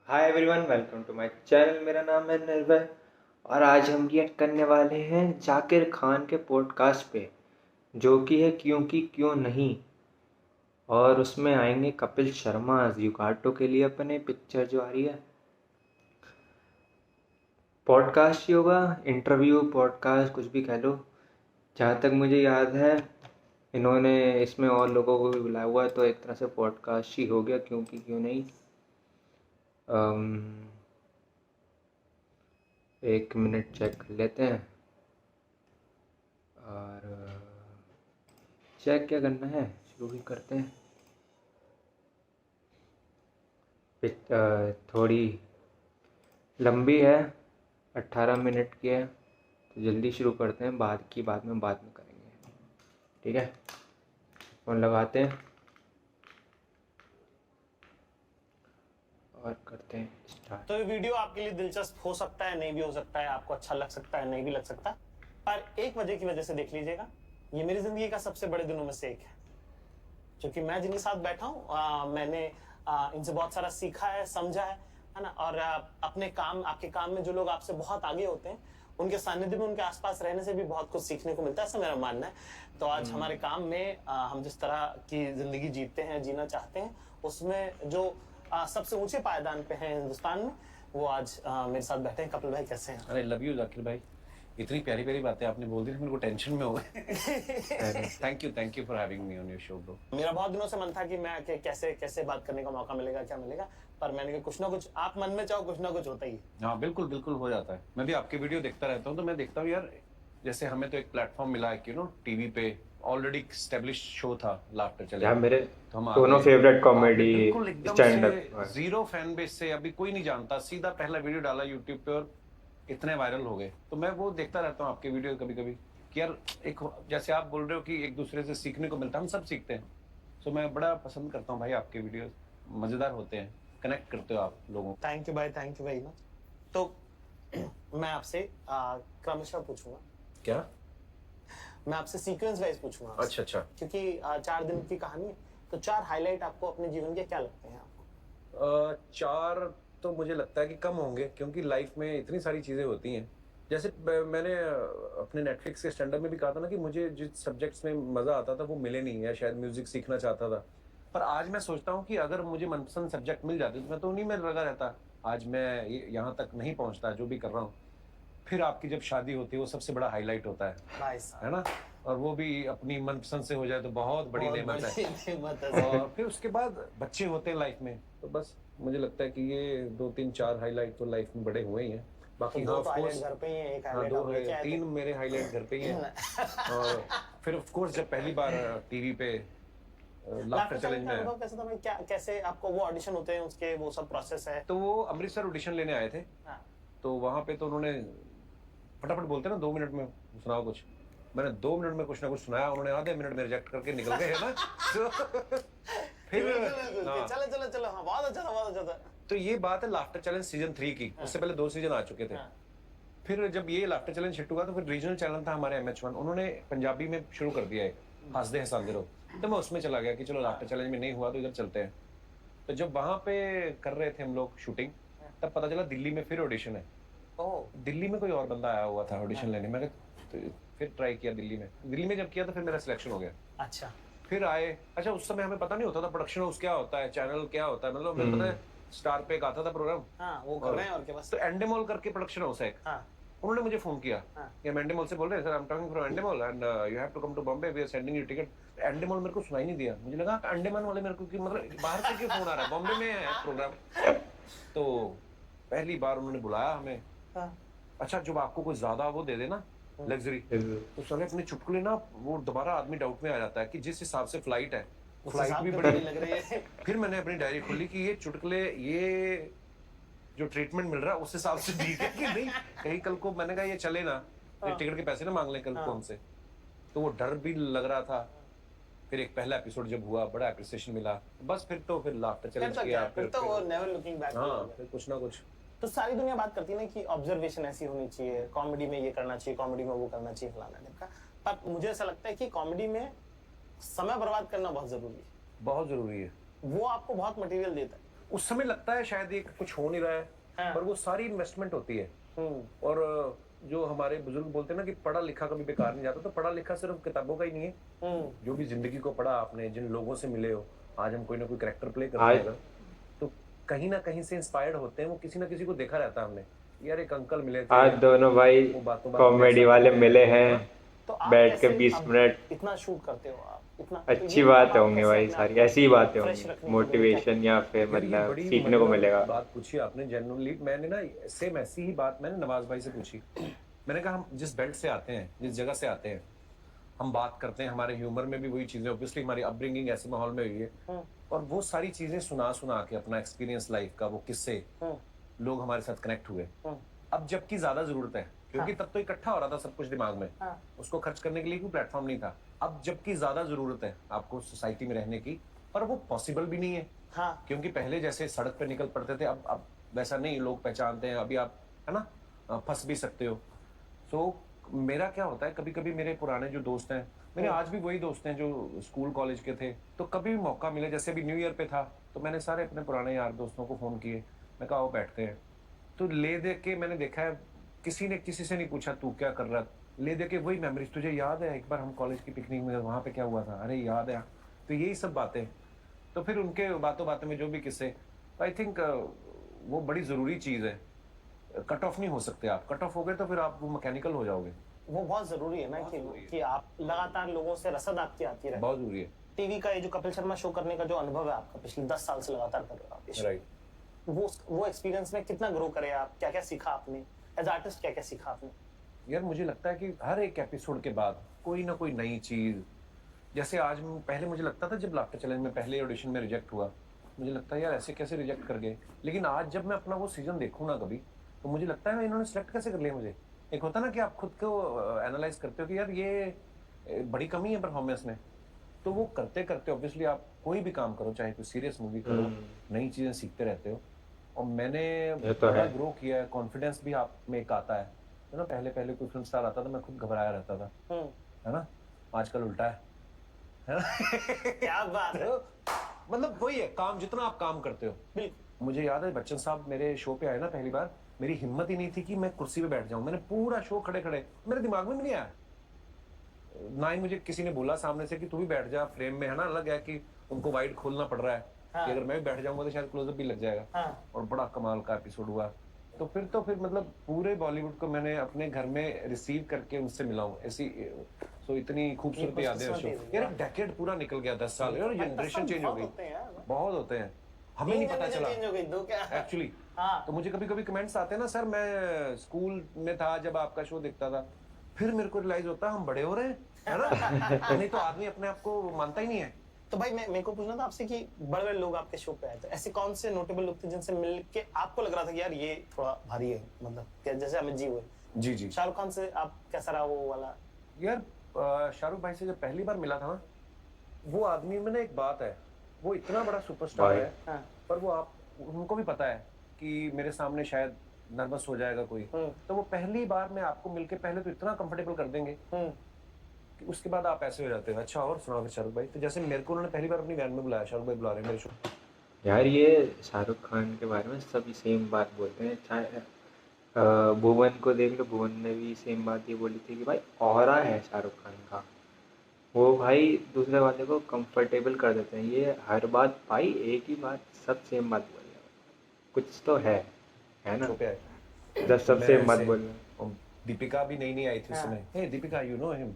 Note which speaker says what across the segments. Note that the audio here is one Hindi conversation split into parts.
Speaker 1: Hi everyone, welcome to my channel. मेरा नाम है निर्भय और आज हम रिएक्ट करने वाले हैं जाकिर खान के पॉडकास्ट पे, जो कि है क्योंकि क्यों नहीं। और उसमें आएंगे कपिल शर्मा जुगाटो के लिए अपने पिक्चर जो आ रही है। पॉडकास्ट ही होगा, इंटरव्यू पॉडकास्ट कुछ भी कह लो। जहाँ तक मुझे याद है इन्होंने इसमें और लोगों को भी बुलाया हुआ है, तो एक तरह से पॉडकास्ट ही हो गया क्योंकि क्यों नहीं। एक मिनट चेक कर लेते हैं। और चेक क्या करना है, शुरू ही करते हैं। थोड़ी लंबी है, 18 मिनट की है, तो जल्दी शुरू करते हैं। बाद में करेंगे, ठीक है। फ़ोन लगाते हैं और करते हैं स्टार्ट।
Speaker 2: तो ये वीडियो आपके लिए दिलचस्प हो सकता है, नहीं भी हो सकता है, आपको अच्छा लग सकता है, नहीं भी लग सकता, पर एक वजह की वजह से देख लीजिएगा, ये मेरी जिंदगी का सबसे बड़े दिनों में से एक है। क्योंकि मैं जिनके साथ बैठा हूँ, मैंने इनसे बहुत सारा सीखा है, समझा है ना। और अपने काम, आपके काम में जो लोग आपसे बहुत आगे होते हैं, उनके सानिध्य में, उनके आसपास रहने से भी बहुत कुछ सीखने को मिलता है, ऐसा मेरा मानना है। तो आज हमारे काम में हम जिस तरह की जिंदगी जीते हैं, जीना चाहते हैं, उसमें जो सबसे ऊंचे पायदान पे हैं हिंदुस्तान में, वो आज मेरे साथ बैठे हैं। कपिल भाई, कैसे हैं?
Speaker 3: अरे लव यू जाकिर भाई, इतनी प्यारी प्यारी बातें आपने बोल दी, मेरे को टेंशन में हो गए। Thank you for having me on your show bro.
Speaker 2: मेरा बहुत दिनों से मन था कि मैं कैसे कैसे बात करने का मौका मिलेगा, क्या मिलेगा, पर मैंने कहा कुछ ना कुछ आप मन में चाहो, कुछ ना कुछ होता ही है।
Speaker 3: हाँ बिल्कुल बिल्कुल हो जाता है। मैं भी आपके वीडियो देखता रहता हूँ, तो मैं देखता हूँ यार, जैसे हमें तो एक प्लेटफॉर्म मिला है कि टीवी पे ऑलरेडी एस्टेब्लिश शो था लाफ्टर चैलेंज।
Speaker 1: यार मेरे
Speaker 3: तो हम
Speaker 1: दोनों फेवरेट कॉमेडी
Speaker 3: बिल्कुल एकदम
Speaker 1: स्टैंड
Speaker 3: से
Speaker 1: अप।
Speaker 3: जीरो फैन बेस से, अभी कोई नहीं जानता, सीधा पहला वीडियो डाला यूट्यूब पे और इतने वायरल हो गए। तो मैं वो देखता रहता हूँ आपके वीडियो कभी कभी कि यार एक, जैसे आप बोल रहे हो कि एक दूसरे से सीखने को मिलता है, हम सब सीखते हैं। तो मैं बड़ा पसंद करता हूँ भाई आपके वीडियो, मजेदार होते हैं, कनेक्ट करते हो आप लोगों को।
Speaker 2: थैंक यू भाई, थैंक यू वेरी मच। तो मैं आपसे क्रमशः पूछूंगा।
Speaker 3: क्या?
Speaker 2: मैं आपसे सीक्वेंस वाइज पूछूंगा आपसे।
Speaker 3: अच्छा।
Speaker 2: क्योंकि 4 दिन की कहानी है, तो 4 हाईलाइट आपको अपने जीवन के क्या लगते हैं आपको?
Speaker 3: 4 तो मुझे लगता है कि कम होंगे, क्योंकि लाइफ में इतनी सारी चीजें होती हैं। जैसे मैंने अपने नेटफ्लिक्स के स्टैंड अप में भी कहा था ना कि मुझे जिस सब्जेक्ट्स में मजा आता था वो मिले नहीं, या शायद म्यूजिक सीखना चाहता था। पर आज मैं सोचता हूँ कि अगर मुझे मनपसंद सब्जेक्ट मिल जाते तो मैं तो उन्हीं में लगा रहता। आज मैं यहाँ तक नहीं पहुंचता जो भी कर रहा हूँ। फिर आपकी जब शादी होती है वो सबसे बड़ा हाईलाइट होता है ना। और वो भी अपनी मनपसंद से हो जाए तो बहुत बड़ी नेमत है। और फिर उसके बाद बच्चे होते हैं लाइफ में, तो बस मुझे लगता है कि ये 2 3 4 हाईलाइट तो लाइफ में बड़े हुए ही हैं। बाकी
Speaker 2: तो
Speaker 3: हाँ,
Speaker 2: दो तो हाईलाइट घर पे ही है, एक
Speaker 3: हाँ
Speaker 2: हाईलाइट आप लेके आए थे।
Speaker 3: 3 मेरे हाईलाइट घर पे ही हैं। और फिर ऑफ कोर्स जब पहली बार टीवी पे लाफ्टर चैलेंज में
Speaker 2: अनुभव कैसा था भाई? क्या, कैसे आपको वो ऑडिशन होते हैं, उसके वो सब प्रोसेस है?
Speaker 3: तो वो अमृतसर ऑडिशन लेने आए थे।
Speaker 2: हाँ।
Speaker 3: तो वहां पे तो उन्होंने फटाफट बोलते ना 2 मिनट में सुनाओ कुछ। मैंने 2 मिनट में कुछ ना कुछ सुनाया, उन्होंने आधे मिनट में रिजेक्ट करके निकल गए, है ना। फिर
Speaker 2: चलो हाँ, बहुत अच्छा था, बहुत अच्छा था।
Speaker 3: तो ये बात है लाफ्टर चैलेंज सीजन 3 की। उससे पहले 2 सीजन आ चुके थे। फिर जब ये लाफ्टर चैलेंज हिट हुआ तो फिर रीजनल चैनल था हमारे MH1, उन्होंने पंजाबी में शुरू कर दिया है, हंसदे हंसांदे रहो। तो मैं उसमें चला गया कि चलो लाफ्टर चैलेंज में नहीं हुआ तो इधर चलते हैं। तो जब वहां पे कर रहे थे हम लोग शूटिंग, तब पता चला दिल्ली में फिर ऑडिशन है। दिल्ली में कोई और बंदा आया हुआ था ऑडिशन लेने। मैंने तो फिर ट्राई किया दिल्ली में जब किया तो फिर मेरा सिलेक्शन हो गया।
Speaker 2: अच्छा।
Speaker 3: फिर आए। अच्छा, उस समय हमें पता नहीं होता था प्रोडक्शन हाउस क्या होता है, चैनल क्या होता है, मतलब हमें पता है स्टार पे एक आता था प्रोग्राम,
Speaker 2: हाँ, वो कर रहे हैं और क्या बस।
Speaker 3: तो एंडेमोल करके प्रोडक्शन हाउस है एक।
Speaker 2: हाँ।
Speaker 3: उन्होंने मुझे फोन किया कि हम एंडेमोल से बोल रहे हैं, sir I am talking from Endemol and you have to come to Bombay, we are sending you ticket. Endemol मेरे को सुनाई नहीं दिया, मुझे लगा अंडमान वाले मेरे को कि मतलब बाहर से क्यों फोन आ रहा है, बॉम्बे में है प्रोग्राम। तो पहली बार उन्होंने बुलाया हमें। अच्छा, जब आपको कोई ज्यादा वो दे देना लग्जरी, तो साले अपने चुटकुले ना, वो दोबारा आदमी डाउट में आ जाता है कि जिस हिसाब से फ्लाइट है, फ्लाइट भी बड़ी लग रही है। फिर मैंने अपनी डायरी खोली कि ये चुटकुले, ये जो ट्रीटमेंट मिल रहा है उस हिसाब से ठीक है कि नहीं, कहीं कल को मैंने कहा ये चले ना, टिकट के पैसे ना मांग लें कल को हमसे। तो वो डर भी लग रहा था। फिर एक पहला एपिसोड जब हुआ, बड़ा एप्रिसिएशन मिला, बस फिर तो फिर लाफ्टर चैलेंज किया।
Speaker 2: फिर तो वो नेवर लुकिंग बैक।
Speaker 3: हाँ, फिर कुछ ना कुछ।
Speaker 2: तो सारी दुनिया बात करती है ना कि ऑब्जर्वेशन ऐसी होनी चाहिए, कॉमेडी में ये करना चाहिए, कॉमेडी में वो करना चाहिए, फलाना टाइप का। पर मुझे ऐसा लगता है कि कॉमेडी में समय बर्बाद करना बहुत जरूरी है।
Speaker 3: बहुत जरूरी है।
Speaker 2: वो आपको बहुत मटेरियल देता है।
Speaker 3: उस समय लगता है शायद ये कुछ हो नहीं रहा है,
Speaker 2: हाँ।
Speaker 3: पर वो सारी इन्वेस्टमेंट होती है। और जो हमारे बुजुर्ग बोलते हैं ना कि पढ़ा लिखा कभी बेकार नहीं जाता, तो पढ़ा लिखा सिर्फ किताबों का ही नहीं है। जो भी जिंदगी को पढ़ा आपने, जिन लोगों से मिले हो, आज हम कोई ना कोई कैरेक्टर प्ले करते हैं
Speaker 1: आज
Speaker 3: अगर, तो कहीं ना कहीं से इंस्पायर्ड होते हैं। वो किसी ना किसी को देखा रहता है हमने, यार एक अंकल मिले थे,
Speaker 1: आज दोनों भाई
Speaker 3: वो बातों बातों में
Speaker 1: कॉमेडी
Speaker 3: ऐसा
Speaker 1: वाले
Speaker 3: बोले,
Speaker 1: मिले हैं,
Speaker 2: तो आप
Speaker 1: बैठ के
Speaker 2: कैसे
Speaker 1: 20
Speaker 2: अब
Speaker 1: मिनट
Speaker 2: इतना शूट करते हो आप इतना, तो
Speaker 1: अच्छी
Speaker 2: ये
Speaker 1: बातें
Speaker 2: आप
Speaker 1: होंगी
Speaker 2: कैसे
Speaker 1: भाई,
Speaker 2: अपने आप
Speaker 1: सारी
Speaker 2: को
Speaker 1: ऐसी ही बातें
Speaker 2: फ्रेश
Speaker 1: होंगी,
Speaker 2: रखने के लिए
Speaker 1: मोटिवेशन या फिर
Speaker 3: यार ये
Speaker 1: मतलब
Speaker 3: बड़ी
Speaker 1: सीखने को
Speaker 3: मतलब
Speaker 1: मिलेगा।
Speaker 3: बात पूछी आपने जेन्युइनली। मैंने ना सेम ऐसी ही बात मैंने नवाज भाई से पूछी। मैंने कहा हम जिस बेल्ट से आते हैं, जिस जगह से आते हैं, हम बात करते हैं, हमारे ह्यूमर में भी वही चीजें, ऑब्वियसली हमारी अपब्रिंगिंग ऐसे माहौल में हुई है, और वो सारी चीजें सुना सुना के अपना एक्सपीरियंस लाइफ का, वो किससे लोग हमारे साथ कनेक्ट हुए। अब जबकि ज्यादा जरूरत है, क्योंकि तब तो इकट्ठा हो रहा था सब कुछ दिमाग में, उसको खर्च करने के लिए कोई प्लेटफॉर्म नहीं था। अब जबकि ज्यादा जरूरत है आपको सोसाइटी में रहने की, पर वो पॉसिबल भी नहीं है। क्योंकि पहले जैसे सड़क पे निकल पड़ते थे, अब वैसा नहीं, लोग पहचानते हैं। अभी आप है ना फंस भी सकते हो। सो मेरा क्या होता है, कभी कभी मेरे पुराने जो दोस्त हैं, मेरे आज भी वही दोस्त हैं जो स्कूल कॉलेज के थे, तो कभी भी मौका मिले, जैसे अभी न्यू ईयर पे था, तो मैंने सारे अपने पुराने यार दोस्तों को फोन किए, मैं कहा आओ बैठते हैं। तो ले दे के मैंने देखा है, किसी ने किसी से नहीं पूछा तू क्या कर रहा, ले दे के वही मेमोरीज, तुझे याद है एक बार हम कॉलेज की पिकनिक में वहां पे क्या हुआ था, अरे याद है। तो यही सब बातें, तो फिर उनके बातों बातों में जो भी किस्से, आई थिंक वो बड़ी जरूरी चीज है। कट ऑफ नहीं हो सकते आप, कट ऑफ हो गए तो फिर आप वो मैकेनिकल हो जाओगे।
Speaker 2: वो बहुत जरूरी है ना कि आप लगातार लोगों से रसद आपकी आती रहे।
Speaker 3: बहुत जरूरी है।
Speaker 2: टीवी का ये जो कपिल शर्मा शो करने का जो अनुभव है आपका, पिछले 10 साल से लगातार कर रहे हो आप ये show,
Speaker 3: राइट।
Speaker 2: वो एक्सपीरियंस में कितना ग्रो करे आप, क्या क्या सीखा आपने एज आर्टिस्ट, क्या क्या सीखा आपने?
Speaker 3: यार मुझे लगता है कि हर एक एपिसोड के बाद कोई ना कोई नई चीज, जैसे आज पहले मुझे लगता था जब लाफ्टर चैलेंज में पहले ऑडिशन में रिजेक्ट हुआ, मुझे लगता है यार ऐसे कैसे रिजेक्ट कर गए, लेकिन आज जब मैं अपना वो सीजन देखूँ ना कभी, तो मुझे लगता है इन्होंने सेलेक्ट कैसे कर लिया मुझे। एक होता ना कि आप खुद को एनालाइज करते हो कि यार ये बड़ी कमी है परफॉर्मेंस में, तो वो करते करते ऑब्वियसली आप कोई भी काम करो, चाहे कोई सीरियस मूवी करो, नई चीजें सीखते रहते हो। और मैंने बड़ा ग्रो किया है, कॉन्फिडेंस भी आप में एक आता है ना। पहले पहले कोई फिल्म स्टार आता था, मैं खुद घबराया रहता था, है ना। आजकल उल्टा है ना।
Speaker 2: क्या बात है।
Speaker 3: मतलब वही है, काम जितना आप काम करते हो। मुझे याद है बच्चन साहब मेरे शो पे आए ना पहली बार, मेरी हिम्मत ही नहीं थी कि मैं कुर्सी पे बैठ जाऊं। मैंने पूरा शो खड़े खड़े, मेरे दिमाग में भी नहीं आया, ना ही मुझे किसी ने बोला सामने से कि तू भी बैठ जा फ्रेम में, है ना। अलग है कि उनको वाइड खोलना पड़ रहा है, कि अगर मैं भी बैठ जाऊंगा तो शायद क्लोजअप भी लग जाएगा। और बड़ा कमाल का एपिसोड हुआ। तो फिर मतलब पूरे बॉलीवुड को मैंने अपने घर में रिसीव करके उनसे मिला हूं, ऐसी सो इतनी खूबसूरत यादें हैं शो। यार एक डेकेड पूरा निकल गया, 10 साल, यार जनरेशन चेंज हो गई, बहुत होते हैं, हमें नहीं पता चला एक्चुअली। तो मुझे कभी कभी कमेंट्स आते हैं ना, सर मैं स्कूल में था जब आपका शो दिखता था, फिर मेरे को रियलाइज होता हम बड़े हो रहे हैं, है ना। नहीं तो आदमी अपने आप को मानता ही नहीं है।
Speaker 2: तो भाई मेरे को पूछना था आपसे कि बड़े बड़े लोग आपके शो पे आए, तो ऐसे कौन से नोटेबल लोग थे जिनसे मिल के आपको लग रहा था कि यार ये थोड़ा भारी है, मतलब जैसे अमित जी हुए।
Speaker 3: जी जी।
Speaker 2: शाहरुख खान से आप कैसा रहा वो वाला?
Speaker 3: यार शाहरुख भाई से जब पहली बार मिला था ना, वो आदमी में ना एक बात है, वो इतना बड़ा सुपरस्टार है, पर वो आप उनको भी पता है कि मेरे सामने शायद नर्वस हो जाएगा कोई, तो वो पहली बार में आपको मिलके पहले तो इतना कंफर्टेबल कर देंगे कि उसके बाद आप ऐसे हो जाते हैं, अच्छा और सुनाओ फिर शाहरुख भाई। तो जैसे मेरे को उन्होंने पहली बार अपनी वैन में बुलाया, शाहरुख भाई बुला रहे हैं मेरे शो।
Speaker 1: यार ये शाहरुख खान के बारे में सभी सेम बात बोलते हैं, चाहे भुवन को देख लो, भुवन ने भी सेम बात ये बोली थी कि भाई ऑरा है शाहरुख खान का, वो भाई दूसरे वाले को कंफर्टेबल कर देते हैं। ये हर बात भाई एक ही बात, सब सेम बात बोल रहे हैं, कुछ तो है ना। जब सब सेम बात बोल रहे हैं।
Speaker 3: दीपिका भी नई आई थी उसमें, हे दीपिका यू नो हिम,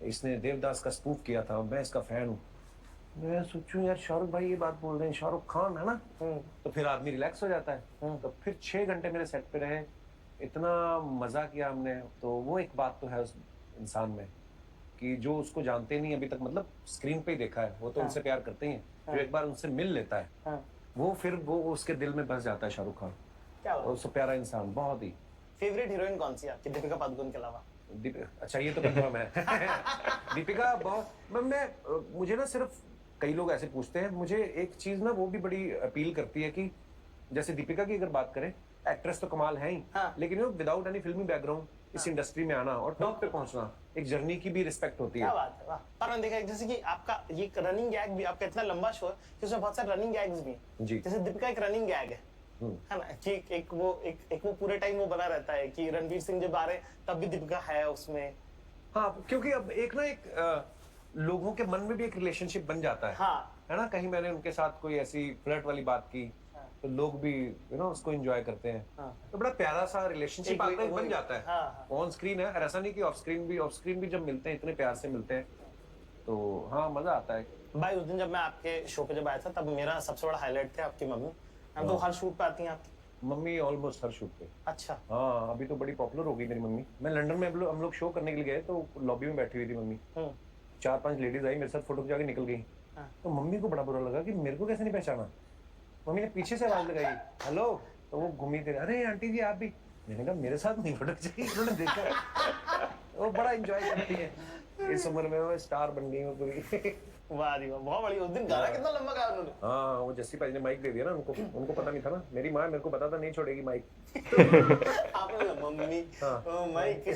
Speaker 3: इसने देवदास का स्पूफ किया था, मैं इसका फैन हूँ। मैं सोचूं यार शाहरुख भाई ये बात बोल रहे हैं, शाहरुख खान है ना। तो फिर आदमी रिलैक्स हो जाता है। तो फिर 6 घंटे मेरे सेट पे रहे, इतना मजा किया हमने। तो वो एक बात तो है उस इंसान में कि जो उसको जानते नहीं अभी तक, मतलब स्क्रीन पे ही देखा है, वो तो उनसे प्यार करते ही हैं, जो एक बार उनसे मिल लेता है वो फिर वो उसके दिल में बस जाता है शाहरुख खान। क्या उससे प्यारा इंसान, बहुत ही।
Speaker 2: फेवरेट हीरोइन कौन सी आपकी दीपिका पादुकोण के अलावा?
Speaker 3: अच्छा ये तो कंफर्म है। दीपिका बहुत, मैं मुझे ना सिर्फ कई लोग ऐसे पूछते हैं, मुझे एक चीज ना वो भी बड़ी अपील करती है कि जैसे दीपिका की अगर बात करें, एक्ट्रेस तो कमाल है ही, लेकिन विदाउट एनी फिल्मी बैकग्राउंड इस इंडस्ट्री में आना और टॉप पे पहुंचना, एक जर्नी की भी रिस्पेक्ट होती है।
Speaker 2: क्या बात है, वाह। पर मैंने देखा जैसे कि आपका ये रनिंग गैग भी, आपका इतना लंबा शो है कि उसमें बहुत सारे रनिंग गैग्स भी हैं।
Speaker 3: जी।
Speaker 2: जैसे दीपिका एक रनिंग गैग है ना, कि एक वो पूरे टाइम वो बना रहता है कि रणवीर सिंह जब आ रहे तब भी दीपिका है उसमें।
Speaker 3: हाँ, क्योंकि अब एक ना लोगों के मन में भी एक रिलेशनशिप बन जाता है। है ना, कहीं मैंने उनके साथ कोई ऐसी फ्लर्ट वाली बात की तो लोग भी उसको एंजॉय करते हैं। तो बड़ा प्यारा सा रिलेशनशिप बन जाता है। ऑन स्क्रीन है, और ऐसा नहीं कि ऑफ स्क्रीन भी जब मिलते हैं इतने प्यार से मिलते हैं तो हाँ मजा आता है।
Speaker 2: भाई उस दिन जब मैं आपके शो पे जब आया था तब मेरा सबसे बड़ा हाईलाइट थे आपकी मम्मी। हम तो हर शूट पे आती हैं आपकी
Speaker 3: मम्मी, ऑलमोस्ट हर शूट पे।
Speaker 2: अच्छा।
Speaker 3: हाँ, अभी तो बड़ी पॉपुलर हो गई मेरी मम्मी। मैं लंदन में हम लोग शो करने के लिए गए तो लॉबी में बैठी हुई थी मम्मी। 4-5 लेडीज आई मेरे साथ फोटो खिंचा के निकल गई। तो मम्मी को बड़ा बुरा लगा कि मेरे को कैसे नहीं पहचाना। मम्मी ने पीछे से आवाज लगाई, हेलो, तो वो घूमी थे, अरे आंटी जी आप भी। मैंने कहा मेरे साथ नहीं फोटो खिंचाई। उन्होंने देखा, वो बड़ा एंजॉय करती है। इस उम्र में वो स्टार बन गई वो पूरी।
Speaker 2: वाह जी वाह, बहुत बढ़िया। उस दिन गाना कितना लंबा गाया उन्होंने।
Speaker 3: हाँ, वो जस्सी भाई ने माइक दे दिया ना उनको पता नहीं था ना। मेरी माँ मेरे को पता था नहीं छोड़ेगी माइक।
Speaker 2: आपने मम्मी माइक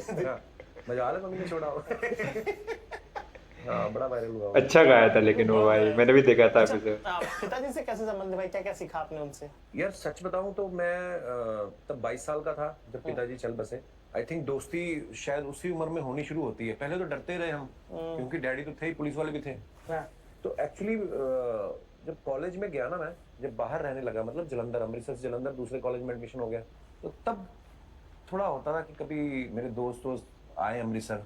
Speaker 3: मजा मम्मी ने छोड़ा। हाँ, बड़ा वायरल हुआ।
Speaker 1: अच्छा गाया था लेकिन वो भाई, मैंने भी देखा था एपिसोड।
Speaker 2: पिताजी से कैसे संबंध है भाई, क्या क्या सीखा आपने उनसे?
Speaker 3: यार सच बताऊं तो मैं तब 22 साल का था जब पिताजी चल बसे। आई थिंक दोस्ती शायद उसी उम्र में होनी शुरू होती है। पहले तो डरते रहे हम, क्योंकि डैडी तो थे ही, पुलिस वाले भी थे। तो एक्चुअली जब कॉलेज में गया ना, मैं जब बाहर रहने लगा, मतलब जलंधर, अमृतसर से जलंधर दूसरे कॉलेज में एडमिशन हो गया, तो तब थोड़ा होता था कि कभी मेरे दोस्त आए अमृतसर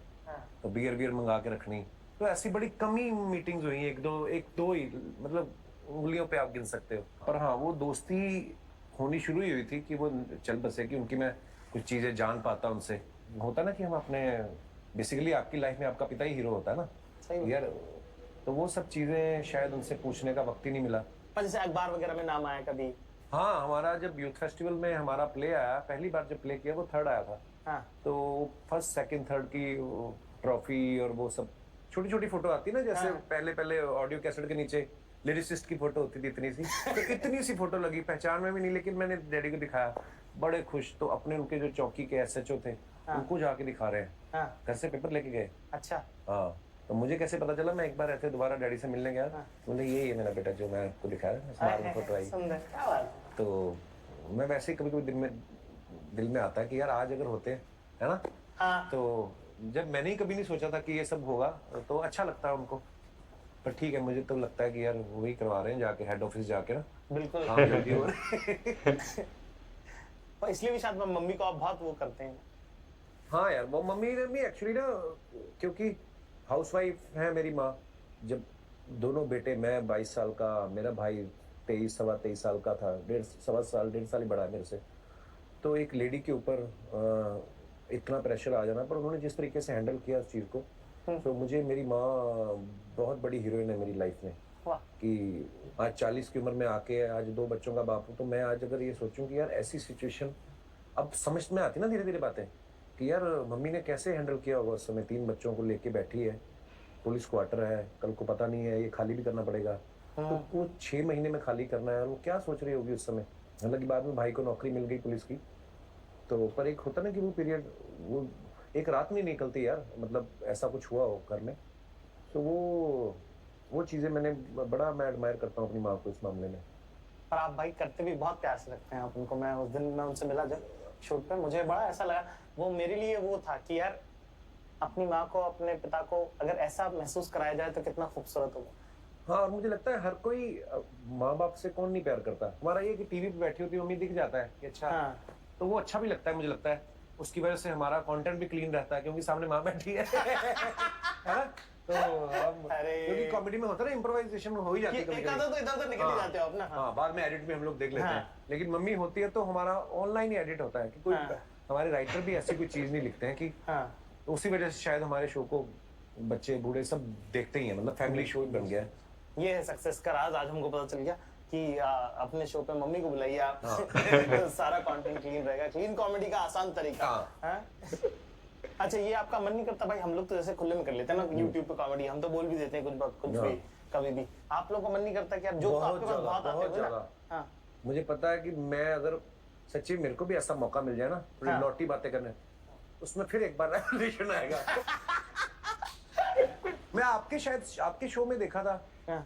Speaker 3: तो बियर मंगा के रखनी। तो ऐसी बड़ी कम ही मीटिंग्स हुई, एक दो ही, मतलब उंगलियों पे आप गिन सकते हो। पर हाँ, वो दोस्ती होनी शुरू ही हुई थी कि वो चल बसे, कि उनकी मैं कुछ चीजें जान पाता उनसे। होता ना कि हम अपने, बेसिकली आपकी लाइफ में आपका पिता ही हीरो होता है ना यार, तो वो सब चीजें शायद उनसे पूछने का वक्त ही नहीं मिला।
Speaker 2: पर जैसे अखबार वगैरह में नाम आया कभी?
Speaker 3: हाँ, हमारा जब यूथ फेस्टिवल में हमारा प्ले आया, पहली बार जब प्ले किया वो 3rd आया था। तो 1st, 2nd, 3rd की ट्रॉफी और वो सब छोटी छोटी फोटो आती ना, जैसे पहले ऑडियो कैसेट के नीचे लिरिसिस्ट की फोटो होती थी इतनी सी। तो इतनी सी फोटो लगी, पहचान में भी नहीं, लेकिन मैंने डैडी को दिखाया, बड़े खुश। तो अपने उनके जो चौकी के SHO थे उनको जाके दिखा रहे हैं, घर से पेपर लेके गए।
Speaker 2: अच्छा।
Speaker 3: हाँ, तो मुझे कैसे पता चला? मैं एक बार ऐसे दोबारा डैडी से मिलने गया, बोले यही है मेरा बेटा जो मैं आपको दिखाया, स्मार्ट में फोटो आई। तो मैं वैसे ही कभी कभी दिल में आता है कि यार आज अगर होते, है ना। तो जब मैंने ही कभी नहीं सोचा था कि ये सब होगा, तो अच्छा लगता है उनको। पर ठीक है, मुझे तो लगता है कि यार वही करवा रहे हैं जाके हेड ऑफिस जाके ना।
Speaker 2: बिल्कुल
Speaker 3: काम जल्दी हो रहा है।
Speaker 2: और इसलिए भी शायद मम्मी को आप बहुत वो करते हैं।
Speaker 3: हाँ यार, वो मम्मी ने भी एक्चुअली ना, क्योंकि हाउसवाइफ है मेरी माँ। जब दोनों बेटे, मैं 22 साल का, मेरा भाई 23 साल का था, 1.5 साल ही बड़ा है मेरे से। तो एक लेडी के ऊपर इतना प्रेशर आ जाना, पर उन्होंने जिस तरीके से हैंडल किया उस चीज़ को, तो मुझे मेरी माँ बहुत बड़ी हीरोइन है मेरी लाइफ में। कि आज 40 की उम्र में आके आज 2 बच्चों का बाप हूँ, तो मैं आज अगर ये सोचूं कि यार ऐसी सिचुएशन, अब समझ में आती ना धीरे धीरे बातें, कि यार मम्मी ने कैसे हैंडल किया होगा उस समय। 3 बच्चों को लेके बैठी है, पुलिस क्वार्टर है, कल को पता नहीं है ये खाली भी करना पड़ेगा। तो वो 6 महीने में खाली करना है, और वो क्या सोच रही होगी उस समय। हालांकि बाद में भाई को नौकरी मिल गई पुलिस की, तो पर एक होता ना कि वो पीरियड, वो एक रात नहीं निकलती यार, मतलब ऐसा कुछ हुआ हो घर में। तो वो चीज़ें मैंने बड़ा, मैं एडमायर करता हूँ अपनी माँ को इस मामले में।
Speaker 2: पर आप भाई करते भी बहुत प्यार से रखते हैं आप उनको। मैं उस दिन मैं उनसे मिला जब शूट पे, मुझे बड़ा ऐसा लगा, वो मेरे लिए वो था कि यार अपनी माँ को, अपने पिता को अगर ऐसा महसूस कराया जाए तो कितना खूबसूरत होगा।
Speaker 3: हाँ, और मुझे लगता है हर कोई, माँ बाप से कौन नहीं प्यार करता। हमारा ये कि टीवी पे बैठी होती मम्मी दिख जाता है कि अच्छा, तो वो अच्छा भी लगता है। मुझे लगता है उसकी वजह से हमारा कंटेंट भी क्लीन रहता है, क्योंकि सामने माँ बैठी है। है ना। तो क्योंकि कॉमेडी में होता है ना, इम्प्रोवाइजेशन हो ही जाती है,
Speaker 2: एक आधा तो इधर-उधर निकल ही जाते हो अपना।
Speaker 3: हाँ, बाद में एडिट भी हम लोग देख लेते हैं, लेकिन मम्मी होती है तो हमारा ऑनलाइन ही एडिट होता है, कि कोई हमारे राइटर भी ऐसी कोई चीज नहीं लिखते हैं कि, तो उसी वजह से शायद हमारे शो को बच्चे बूढ़े सब देखते ही हैं, मतलब फैमिली शो बन गया है।
Speaker 2: ये है सक्सेस का राज। आज हमको पता चल गया कि अपने शो पे मम्मी को बुलाइए आप। सारा कंटेंट क्लीन रहेगा, क्लीन कॉमेडी का आसान तरीका है। अच्छा, ये आपका मन नहीं करता भाई? हम लोग तो जैसे खुले में कर लेते हैं ना YouTube पे कॉमेडी, हम तो बोल भी देते हैं कुछ भी कभी भी। आप लोग का मन नहीं करता कि यार जो आपके पास बहुत आते हैं ना,
Speaker 3: मुझे पता है कि मैं अगर सच्ची मेरे को भी ऐसा मौका मिल जाए ना थोड़ी
Speaker 2: हाँ।
Speaker 3: नॉटी बातें करने, उसमें फिर एक बार रेवोल्यूशन आएगा। मैं आपके शायद आपके शो में देखा था,
Speaker 2: हाँ,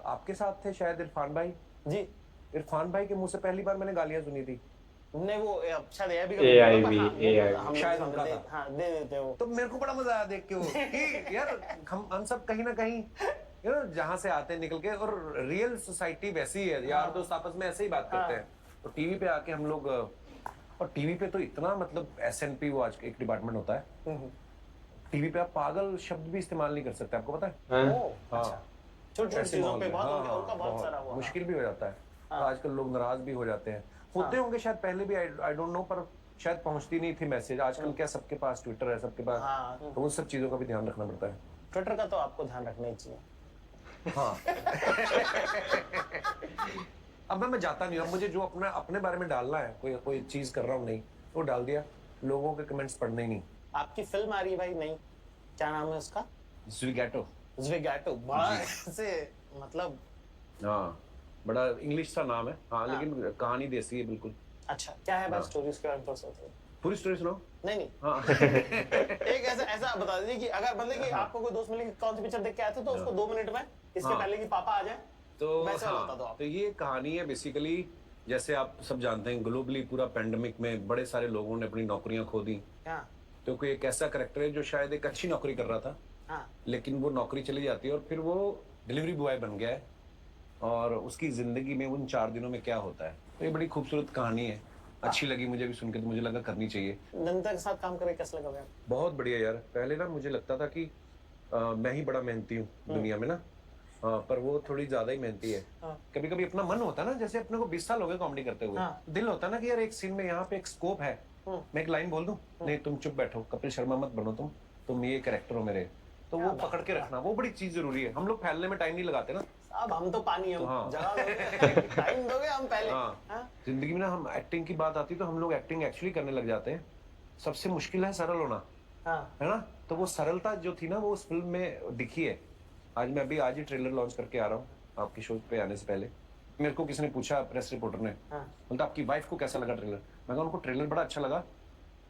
Speaker 3: आपके साथ थे शायद इरफान भाई।
Speaker 2: जी
Speaker 3: इरफान भाई के मुंह से पहली बार मैंने गालियां सुनी थी।
Speaker 2: नहीं वो शायद AI भी
Speaker 1: AIB,
Speaker 2: हाँ,
Speaker 1: AIB।
Speaker 2: हम
Speaker 3: शायद
Speaker 2: लोग
Speaker 3: उनका
Speaker 2: दे,
Speaker 3: था।
Speaker 2: हाँ दे देते वो।
Speaker 3: तो मेरे को बड़ा मजा आया देख के वो कि यार हम सब कहीं ना कहीं जहां से आते हैं निकल के, और रियल सोसाइटी वैसी है, यार दोस्त आपस में ऐसे ही बात करते हैं। तो टीवी पे आके हम लोग, और टीवी पे तो इतना मतलब SNP वो आज एक डिपार्टमेंट होता है, टीवी पे आप पागल शब्द भी इस्तेमाल नहीं कर सकते, आपको पता है?
Speaker 1: हाँ?
Speaker 2: ओह, अच्छा। छोटी छोटी
Speaker 3: ऐसे
Speaker 2: चीजों
Speaker 3: माहौल
Speaker 2: पे
Speaker 3: में,
Speaker 2: बहुत
Speaker 3: हाँ
Speaker 2: उनका बहुत
Speaker 3: बहुत
Speaker 2: सारा हुआ।
Speaker 3: मुश्किल भी हो जाता है।
Speaker 2: हाँ।
Speaker 3: तो आजकल लोग नाराज भी हो जाते हैं, होते होंगे शायद पहले भी, आई डोंट नो, पर शायद पहुंचती नहीं थी मैसेज। आजकल क्या सबके पास ट्विटर है, सबके पास,
Speaker 2: हाँ,
Speaker 3: तो उन सब चीजों का भी ध्यान रखना पड़ता है।
Speaker 2: ट्विटर का तो आपको ध्यान रखना ही चाहिए।
Speaker 3: हाँ। अब मैं जाता नहीं हूँ, अब मुझे जो अपना अपने बारे में डालना है, कोई कोई चीज कर रहा हूँ नहीं, वो डाल दिया, लोगों के कमेंट्स पढ़ने ही नहीं।
Speaker 2: आपकी फिल्म आ रही है भाई, नहीं क्या नाम है उसका?
Speaker 3: ज़्विगैटो।
Speaker 2: ज़्विगैटो, बड़ा ऐसे मतलब।
Speaker 3: हाँ, बड़ा इंग्लिश सा नाम है, हाँ,
Speaker 2: हाँ।
Speaker 3: लेकिन कहानी देसी है बिल्कुल।
Speaker 2: अच्छा, क्या है
Speaker 3: हाँ।
Speaker 2: बस स्टोरी उसके बारे में थोड़ा सा बताइए।
Speaker 3: पूरी स्टोरी सुनो।
Speaker 2: नहीं नहीं,
Speaker 3: हाँ।
Speaker 2: एक ऐसा ऐसा बता दीजिए कि अगर बंदे की आपको कोई दोस्त मिले कि कौन सी पिक्चर देख के आए थे, तो उसको 2 मिनट में इसके
Speaker 3: हाँ।
Speaker 2: पहले कि पापा आ जाए
Speaker 3: तो
Speaker 2: वैसे वाला बता दो
Speaker 3: हाँ,
Speaker 2: आप।
Speaker 3: तो ये कहानी है बेसिकली, जैसे आप सब जानते हैं ग्लोबली पूरा पेंडेमिक में बड़े सारे लोगों ने अपनी नौकरियां खो दी।
Speaker 2: हाँ
Speaker 3: तो कोई एक ऐसा करेक्टर है जो शायद एक अच्छी नौकरी कर रहा था,
Speaker 2: हाँ
Speaker 3: लेकिन वो नौकरी चली जाती है और फिर वो डिलीवरी बॉय बन गया है, और उसकी जिंदगी में उन 4 दिनों में क्या होता है। तो ये बड़ी खूबसूरत कहानी है, अच्छी लगी मुझे भी सुन के, तो मुझे लगा करनी चाहिए।
Speaker 2: नंदिता के साथ काम करके कैसा लगा भैया?
Speaker 3: बहुत बढ़िया यार। पहले ना मुझे लगता था कि मैं ही बड़ा मेहनती हूँ दुनिया में ना, पर वो थोड़ी ज्यादा ही मेहनती है।
Speaker 2: हाँ।
Speaker 3: कभी कभी अपना मन होता है ना, जैसे अपने को 20 साल हो गए कॉमेडी करते हुए,
Speaker 2: हाँ।
Speaker 3: दिल होता है ना कि यार एक सीन में यहाँ पे एक स्कोप है, मैं एक लाइन बोल दूं, नहीं तुम चुप बैठो, कपिल शर्मा मत बनो, तुम ये कैरेक्टर हो मेरे, तो वो पकड़ के रखना, वो बड़ी चीज जरूरी है। हम लोग फैलने में टाइम नहीं लगाते ना।
Speaker 2: अब हम तो पानी, हम
Speaker 3: तो हाँ।
Speaker 2: जगह दोगे, टाइम दोगे हम पहले।
Speaker 3: हाँ,
Speaker 2: हाँ?
Speaker 3: जिंदगी में ना हम एक्टिंग की बात आती तो हम लोग एक्टिंग एक्चुअली करने लग जाते हैं। सबसे मुश्किल है सरल होना,
Speaker 2: हाँ।
Speaker 3: है ना? तो वो सरलता जो थी ना वो उस फिल्म में दिखी है। आज ही ट्रेलर लॉन्च करके आ रहा हूँ आपकी शो पे आने से पहले। मेरे को किसी ने पूछा, प्रेस रिपोर्टर ने,
Speaker 2: हाँ।
Speaker 3: बोलता आपकी वाइफ को कैसा लगा ट्रेलर? मैं कहा उनको ट्रेलर बड़ा अच्छा लगा,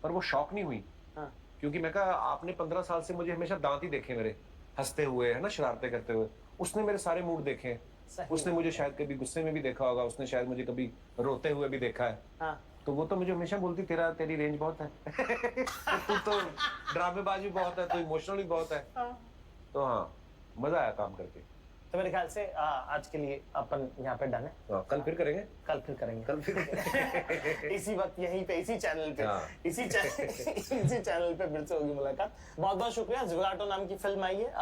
Speaker 3: पर वो शॉक नहीं हुई,
Speaker 2: हाँ।
Speaker 3: क्योंकि मैं कहा आपने 15 साल से मुझे हमेशा दांत ही देखे मेरे, हंसते हुए, है ना, शरारतें करते हुए। उसने मेरे सारे मूड देखे हैं,
Speaker 2: सही
Speaker 3: उसने मुझे शायद कभी गुस्से में भी देखा होगा, उसने शायद मुझे कभी रोते हुए भी देखा है।
Speaker 2: हाँ।
Speaker 3: तो वो तो मुझे हमेशा बोलती तेरी रेंज बहुत है। तू तो ड्रामेबाज भी बहुत है, तू इमोशनल भी बहुत है। तो हाँ, मजा आया काम करके।
Speaker 2: तो मेरे ख्याल से आज के लिए अपन यहाँ पे डन है।
Speaker 3: कल फिर करेंगे।
Speaker 2: कल फिर करेंगे।
Speaker 3: कल फिर
Speaker 2: इसी वक्त यहीं पे, इसी चैनल पे,
Speaker 3: हाँ।
Speaker 2: इसी चैनल पे फिर से होगी मुलाकात। बहुत बहुत शुक्रिया। ज़्विगैटो नाम की फिल्म आई है,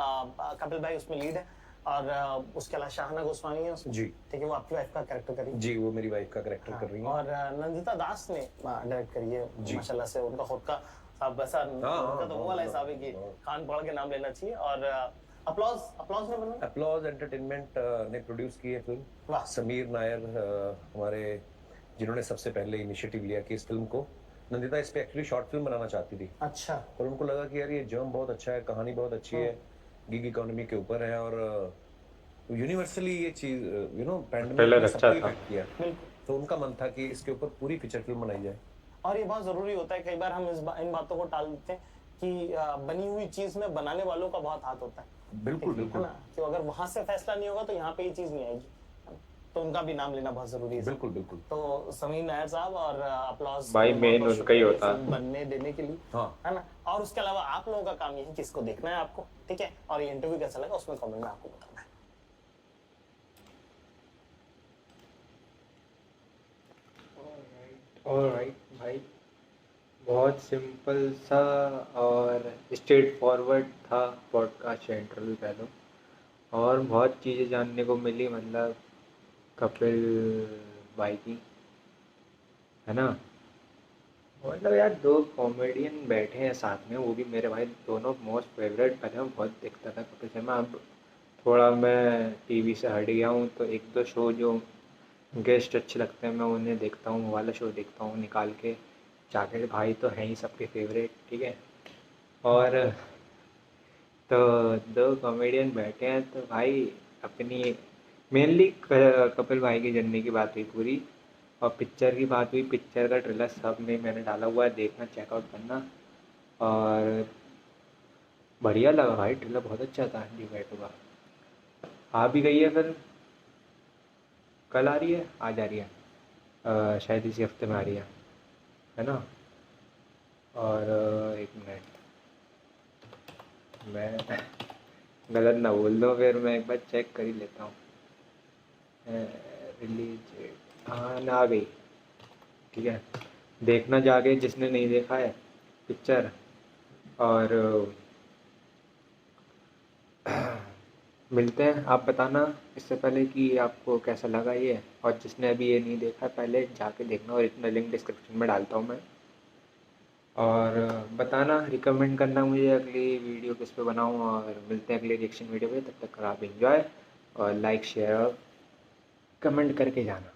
Speaker 2: कपिल भाई उसमें लीड है, और उसके अलावा शाहना गोस्वामी है उसमें।
Speaker 3: जी।
Speaker 2: ठीक है, वो आपकी वाइफ का कैरेक्टर करी है।
Speaker 3: जी, वो मेरी वाइफ का कैरेक्टर कर रही है।
Speaker 2: और नंदिता दास ने डायरेक्ट करी है, माशाल्लाह से। उनका खुद का साहब वैसा, उनका तो वो वाला हिसाब है कि कान पकड़ के नाम लेना चाहिए। और अपलॉज ने बनाया,
Speaker 3: अपलॉज एंटरटेनमेंट ने प्रोड्यूस की है फिल्म।
Speaker 2: वाह।
Speaker 3: समीर नायर हमारे, जिन्होंने सबसे पहले इनिशिएटिव लिया कि इस फिल्म को, नंदिता इस पे एक्चुअली शॉर्ट फिल्म बनाना चाहती थी,
Speaker 2: अच्छा।
Speaker 3: पर उनको लगा कि यार ये जर्म बहुत अच्छा है, कहानी बहुत अच्छी है, गिग इकोनॉमी के ऊपर है, और यूनिवर्सली ये चीज पैंडेमिक
Speaker 1: ट्रेलर
Speaker 3: ने
Speaker 1: अच्छा
Speaker 3: सबको
Speaker 1: था।
Speaker 3: इफेक्ट किया।
Speaker 2: बिल्कुल।
Speaker 3: तो उनका मन था कि इसके ऊपर पूरी फीचर फिल्म बनाई जाए।
Speaker 2: और ये बहुत जरूरी होता है, कई बार हम इन बातों को टाल देते हैं कि बनी हुई चीज में बनाने वालों का बहुत हाथ होता है।
Speaker 3: बिल्कुल
Speaker 2: है
Speaker 3: बिल्कुल
Speaker 2: ना, कि अगर वहां से फैसला नहीं होगा तो यहाँ पे ये चीज नहीं आएगी। तो उनका भी नाम लेना बहुत जरूरी है।
Speaker 3: बिल्कुल बिल्कुल।
Speaker 2: तो समीर नायर साहब और अपलॉज
Speaker 1: भाई मेन उनका ही होता है।
Speaker 2: बनने देने के लिए,
Speaker 3: हाँ।
Speaker 2: है ना। और उसके अलावा आप लोगों का काम ये है कि इसको देखना है आपको, ठीक है, और ये इंटरव्यू कैसा लगा उसमें कमेंट में आपको बताना है।
Speaker 1: ऑलराइट भाई, बहुत सिंपल सा और स्ट्रेट फॉरवर्ड था पॉडकास्ट या इंटरव्यू कह लो, और बहुत चीज़ें जानने को मिली, मतलब कपिल भाई की, है ना। मतलब यार 2 कॉमेडियन बैठे हैं साथ में, वो भी मेरे भाई दोनों मोस्ट फेवरेट। पहले मैं बहुत देखता था कपिल शर्मा, अब थोड़ा मैं टीवी से हट गया हूँ, तो 1-2 शो जो गेस्ट अच्छे लगते हैं मैं उन्हें देखता हूँ, वो वाला शो देखता हूँ निकाल के। जाकिर भाई तो हैं ही सबके फेवरेट, ठीक है। और तो 2 कॉमेडियन बैठे हैं तो भाई अपनी मेनली कपिल भाई की जर्नी की बात हुई पूरी, और पिक्चर की बात हुई। पिक्चर का ट्रेलर सब में मैंने डाला हुआ है, देखना, चेकआउट करना। और बढ़िया लगा भाई, ट्रेलर बहुत अच्छा था डिवाइडो का। आ भी गई है फिल्म, कल आ रही है, आज आ रही है, शायद इसी हफ्ते में आ रही है ना। और एक मिनट, मैं गलत ना बोल दो फिर, मैं एक बार चेक कर ही लेता हूँ। रिलीज, हाँ ना, आ गई। ठीक है, देखना जाके जिसने नहीं देखा है पिक्चर। और मिलते हैं, आप बताना इससे पहले कि आपको कैसा लगा ये। और जिसने अभी ये नहीं देखा पहले जाके देखना, और इतना लिंक डिस्क्रिप्शन में डालता हूँ मैं। और बताना, रिकमेंड करना मुझे अगली वीडियो किस पे बनाऊँ। और मिलते हैं अगली रिएक्शन वीडियो पे, तब तक आप एंजॉय, और लाइक शेयर और कमेंट करके जाना।